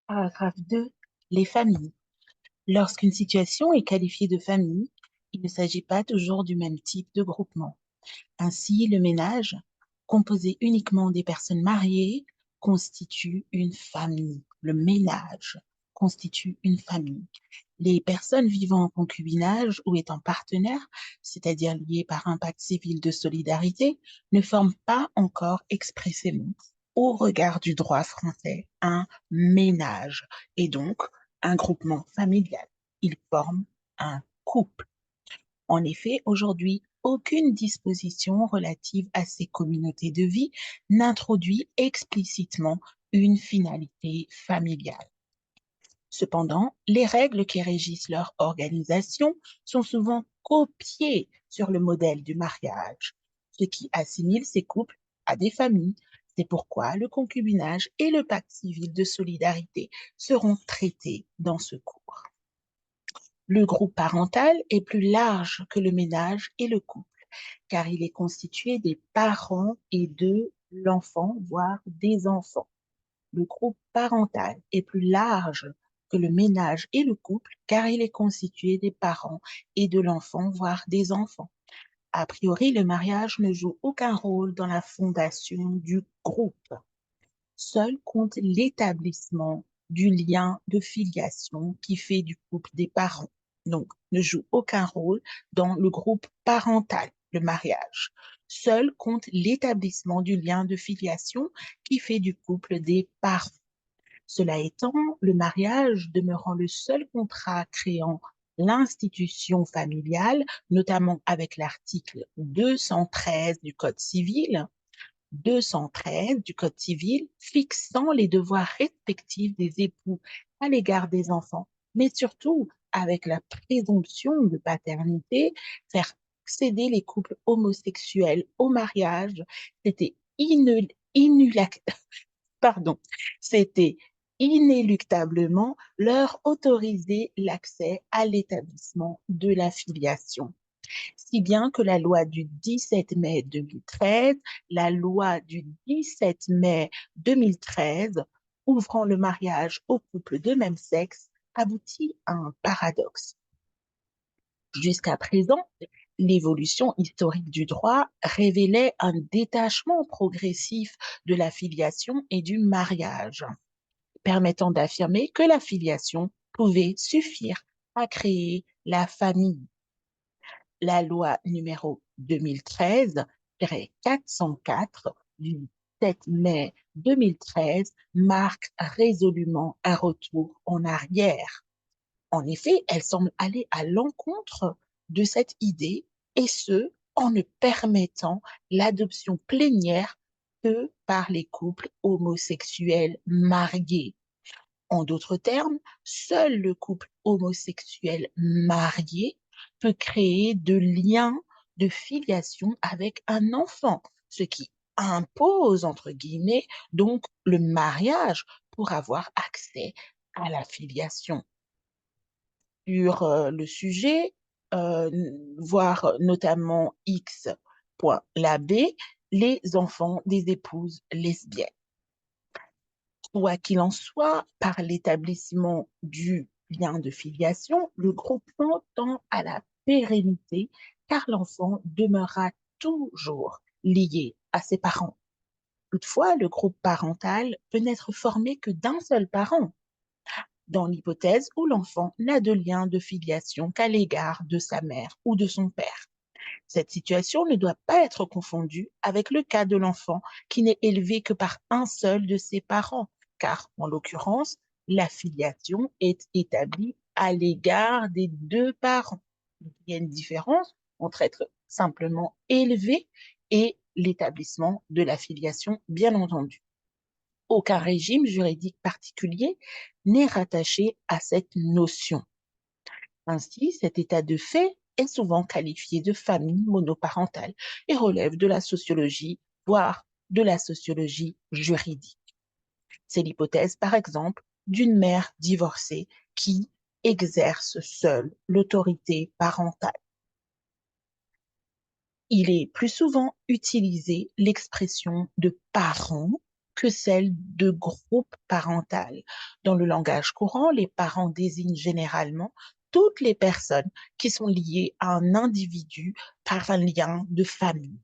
Paragraphe 2. Les familles. Lorsqu'une situation est qualifiée de famille, il ne s'agit pas toujours du même type de groupement. Ainsi, le ménage, composé uniquement des personnes mariées, constitue une famille. Le ménage constitue une famille. Les personnes vivant en concubinage ou étant partenaires, c'est-à-dire liées par un pacte civil de solidarité, ne forment pas encore expressément, au regard du droit français, un ménage et donc un groupement familial. Ils forment un couple. En effet, aujourd'hui, aucune disposition relative à ces communautés de vie n'introduit explicitement une finalité familiale. Cependant, les règles qui régissent leur organisation sont souvent copiées sur le modèle du mariage, ce qui assimile ces couples à des familles. C'est pourquoi le concubinage et le pacte civil de solidarité seront traités dans ce cours. Le groupe parental est plus large que le ménage et le couple, car il est constitué des parents et de l'enfant, voire des enfants. Le groupe parental est plus large que le ménage et le couple, car il est constitué des parents et de l'enfant, voire des enfants. A priori, le mariage ne joue aucun rôle dans la fondation du groupe. Seul compte l'établissement du lien de filiation qui fait du couple des parents. Donc, ne joue aucun rôle dans le groupe parental, le mariage. Seul compte l'établissement du lien de filiation qui fait du couple des parents. Cela étant, le mariage demeurant le seul contrat créant l'institution familiale, notamment avec l'article 213 du Code civil, 213 du Code civil fixant les devoirs respectifs des époux à l'égard des enfants, mais surtout avec la présomption de paternité, faire céder les couples homosexuels au mariage, c'était pardon, c'était inéluctablement leur autoriser l'accès à l'établissement de la filiation. Si bien que la loi du 17 mai 2013, la loi du 17 mai 2013, ouvrant le mariage aux couples de même sexe, aboutit à un paradoxe. Jusqu'à présent, l'évolution historique du droit révélait un détachement progressif de la filiation et du mariage, permettant d'affirmer que la filiation pouvait suffire à créer la famille. La loi numéro 2013-404 du 7 mai 2013 marque résolument un retour en arrière. En effet, elle semble aller à l'encontre de cette idée, et ce, en ne permettant l'adoption plénière que par les couples homosexuels mariés. En d'autres termes, seul le couple homosexuel marié peut créer de liens de filiation avec un enfant, ce qui impose, entre guillemets, donc le mariage pour avoir accès à la filiation. Sur le sujet, euh, voir notamment X.lab, les enfants des épouses lesbiennes. Quoi qu'il en soit, par l'établissement du lien de filiation, le groupement tend à la pérennité car l'enfant demeurera toujours lié à ses parents. Toutefois, le groupe parental peut n'être formé que d'un seul parent, dans l'hypothèse où l'enfant n'a de lien de filiation qu'à l'égard de sa mère ou de son père. Cette situation ne doit pas être confondue avec le cas de l'enfant qui n'est élevé que par un seul de ses parents, car en l'occurrence, la filiation est établie à l'égard des deux parents. Donc, il y a une différence entre être simplement élevé et l'établissement de la filiation, bien entendu. Aucun régime juridique particulier n'est rattaché à cette notion. Ainsi, cet état de fait est souvent qualifié de famille monoparentale et relève de la sociologie, voire de la sociologie juridique. C'est l'hypothèse, par exemple, d'une mère divorcée qui exerce seule l'autorité parentale. Il est plus souvent utilisé l'expression de parents que celle de groupe parental. Dans le langage courant, les parents désignent généralement toutes les personnes qui sont liées à un individu par un lien de famille,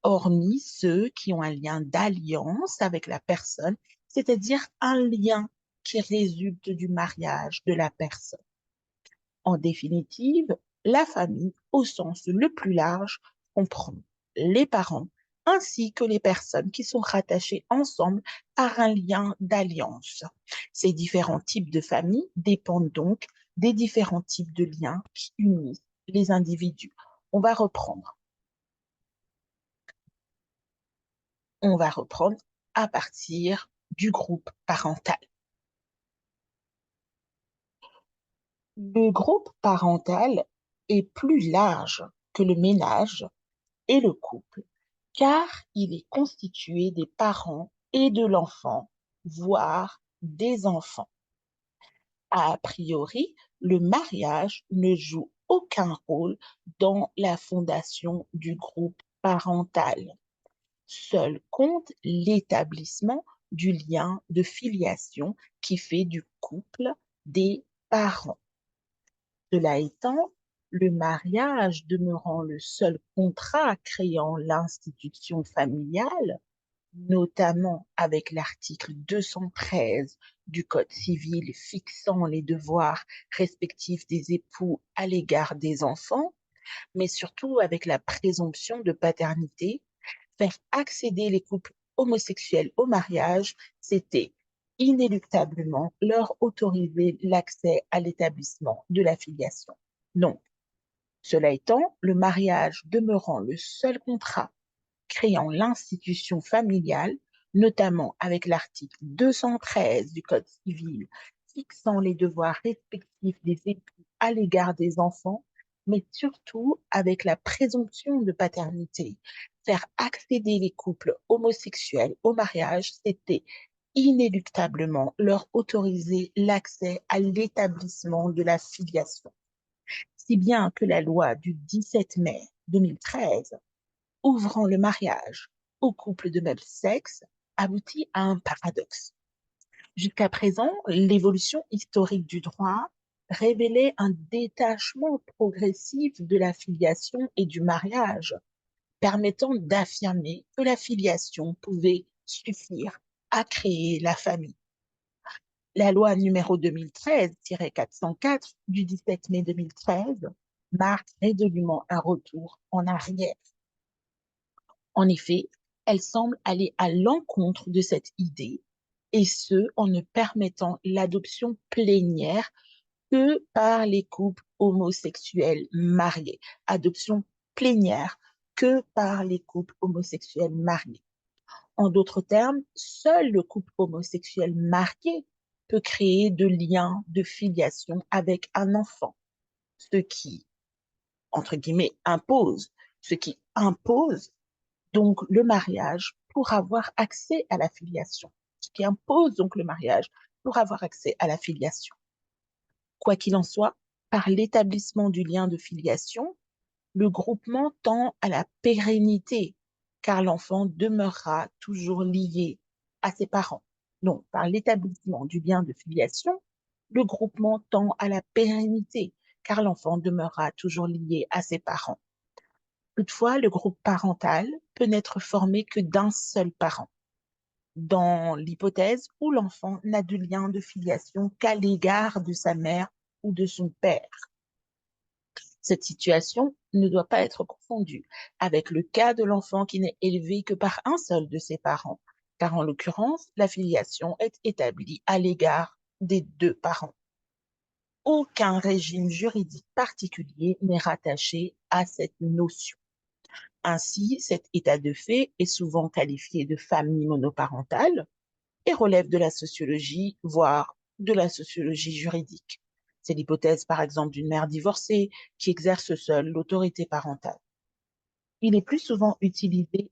hormis ceux qui ont un lien d'alliance avec la personne, c'est-à-dire un lien qui résulte du mariage de la personne. En définitive, la famille, au sens le plus large, comprend les parents ainsi que les personnes qui sont rattachées ensemble par un lien d'alliance. Ces différents types de familles dépendent donc des différents types de liens qui unissent les individus. On va reprendre. On va reprendre à partir du groupe parental. Le groupe parental est plus large que le ménage et le couple, car il est constitué des parents et de l'enfant, voire des enfants. A priori, le mariage ne joue aucun rôle dans la fondation du groupe parental. Seul compte l'établissement du lien de filiation qui fait du couple des parents. Cela étant, le mariage demeurant le seul contrat créant l'institution familiale, notamment avec l'article 213 du Code civil fixant les devoirs respectifs des époux à l'égard des enfants, mais surtout avec la présomption de paternité, faire accéder les couples homosexuels au mariage, c'était inéluctablement leur autoriser l'accès à l'établissement de la filiation. Donc, cela étant, le mariage demeurant le seul contrat créant l'institution familiale, notamment avec l'article 213 du Code civil fixant les devoirs respectifs des époux à l'égard des enfants, mais surtout avec la présomption de paternité. Faire accéder les couples homosexuels au mariage, c'était inéluctablement leur autoriser l'accès à l'établissement de la filiation. Si bien que la loi du 17 mai 2013 ouvrant le mariage aux couples de même sexe aboutit à un paradoxe. Jusqu'à présent, l'évolution historique du droit révélait un détachement progressif de la filiation et du mariage, permettant d'affirmer que la filiation pouvait suffire à créer la famille. La loi numéro 2013-404 du 17 mai 2013 marque résolument un retour en arrière. En effet, elle semble aller à l'encontre de cette idée, et ce, en ne permettant l'adoption plénière que par les couples homosexuels mariés. Adoption plénière que par les couples homosexuels mariés. En d'autres termes, seul le couple homosexuel marié peut créer de liens de filiation avec un enfant, ce qui, entre guillemets, impose donc le mariage pour avoir accès à la filiation, ce qui impose donc le mariage pour avoir accès à la filiation. Quoi qu'il en soit, par l'établissement du lien de filiation, le groupement tend à la pérennité, car l'enfant demeurera toujours lié à ses parents. Donc, par l'établissement du lien de filiation, le groupement tend à la pérennité, car l'enfant demeurera toujours lié à ses parents. Toutefois, le groupe parental peut n'être formé que d'un seul parent, dans l'hypothèse où l'enfant n'a de lien de filiation qu'à l'égard de sa mère ou de son père. Cette situation ne doit pas être confondue avec le cas de l'enfant qui n'est élevé que par un seul de ses parents, car en l'occurrence, la filiation est établie à l'égard des deux parents. Aucun régime juridique particulier n'est rattaché à cette notion. Ainsi, cet état de fait est souvent qualifié de famille monoparentale et relève de la sociologie, voire de la sociologie juridique. C'est l'hypothèse, par exemple, d'une mère divorcée qui exerce seule l'autorité parentale. Il est plus souvent utilisé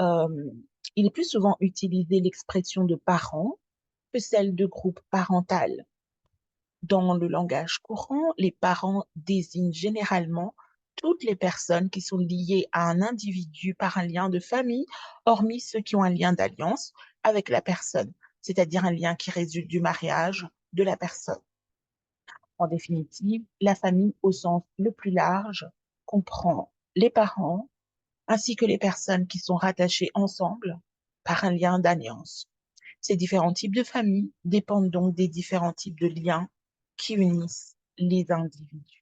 euh, il est plus souvent utilisé l'expression de parents que celle de groupe parental. Dans le langage courant, les parents désignent généralement toutes les personnes qui sont liées à un individu par un lien de famille, hormis ceux qui ont un lien d'alliance avec la personne, c'est-à-dire un lien qui résulte du mariage de la personne. En définitive, la famille au sens le plus large comprend les parents ainsi que les personnes qui sont rattachées ensemble par un lien d'alliance. Ces différents types de familles dépendent donc des différents types de liens qui unissent les individus.